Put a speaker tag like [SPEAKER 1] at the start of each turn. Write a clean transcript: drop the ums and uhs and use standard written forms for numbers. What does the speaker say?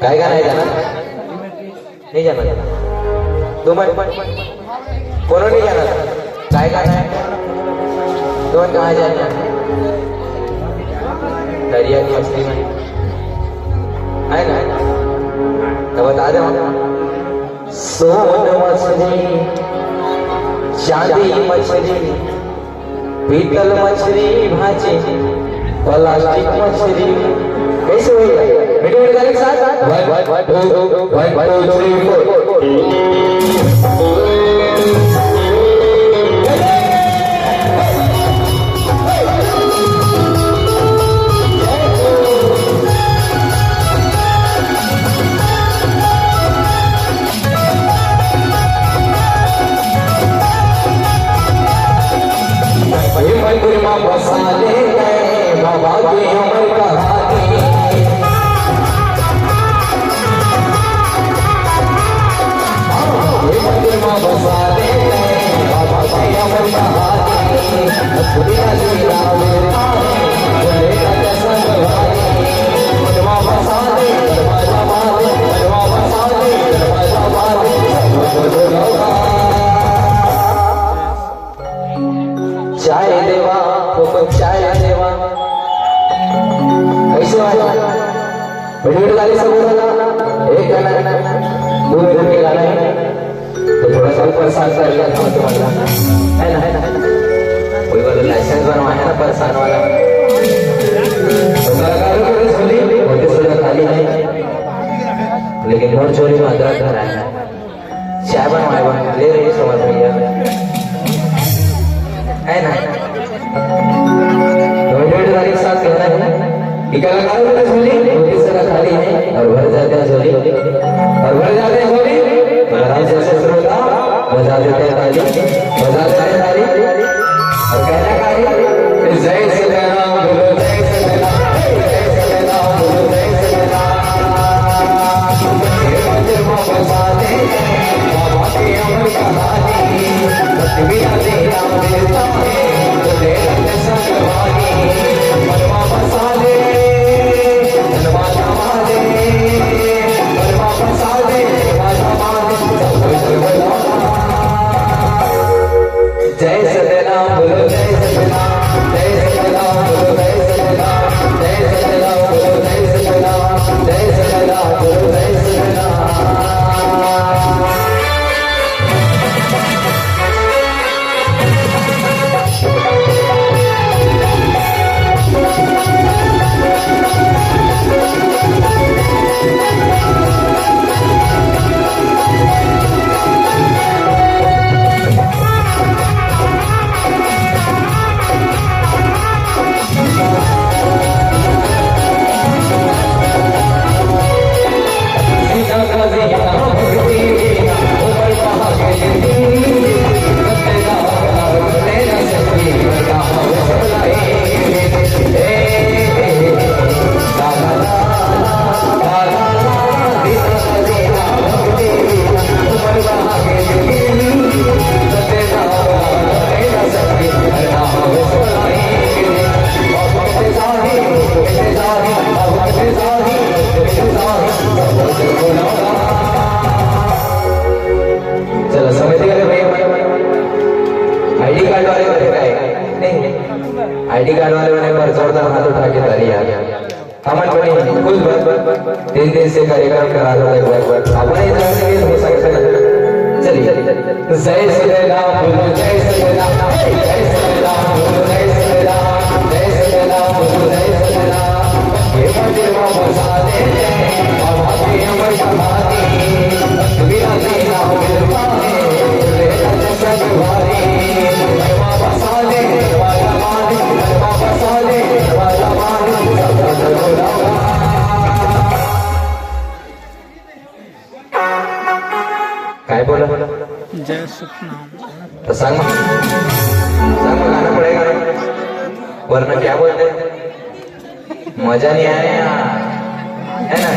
[SPEAKER 1] काय का नाही जाणार नहीं जाना तुम कोनो नहीं जाना काय का नहीं तुम कहाँ जाना दरिया की मछली में है ना तो बता दो सोन मछली चांदी मछली पीतल मछली भाजी प्लास्टिक मछली कैसे हुई मीठे मीठे गाने के साथ 1 2 3 4 बसाले गए बाबा की उम्र का हाथी बसाले गए बाबा की उम्र का हाथी दुनिया जीना मेरा बोले का कसम भाई मनवा बसाले दरवाजा बांधे मनवा बसाले दरवाजा बांधे चाय देवा चाय देवा कैसे वाला वीडियो गाली सब एक गाना दो मिनट के गाना है तो थोड़ा सा परेशान कर लिया था तुम्हारा है ना कोई वाला लाइसेंस बनवाया ना परेशान वाला तो कलाकारों के लिए सुनी होते सुना खाली है लेकिन नोट चोरी में अदरक घर आया चाय बनवाया ले रही समझ भैया है ना तारीख साथ कहना है कि कलाकारों ने झोली नोटिस का खाली है और भर जाते हैं झोली और भर जाते हैं झोली तो आराम से श्रोता बजा देते हैं ताली बजाते हैं ताली और कहना का है जय श्री राम बोलो जय श्री राम जय श्री राम बोलो जय श्री राम ये मंदिर में बसाते बाबा की उम्र का हाथी बिना देना देता है तो तेरा संग भागी मनवा बसाले दरवाजा बांधे मनवा बसाले दरवाजा बांधे जय सतनाम बोलो जय सतनाम जय सतनाम बोलो जय सतनाम जय सतनाम बोलो जय सतनाम जय सतनाम बोलो जय सतनाम आईडी कार्ड वाले मैंने पर जोरदार हाथ उठा के ताली आ गया अमन बनी फुल 3 दिन से कार्यक्रम करा रहा है अपने इधर से हो सकता है चलिए जय श्री राम बोलो जय श्री राम जय श्री राम बोलो जय श्री राम जय श्री राम बोलो जय श्री राम ये मंदिर में बसाते बाबा की उम्र का हाथी बिना देना मिलता है ले संग भारी मनवा बसाले दरवाजा बांधे मनवा बसाले दरवाजा बांधे काय बोला
[SPEAKER 2] जय सतनाम
[SPEAKER 1] तो सांग गाना पड़ेगा वरना क्या बोलते मजा नहीं आया है ना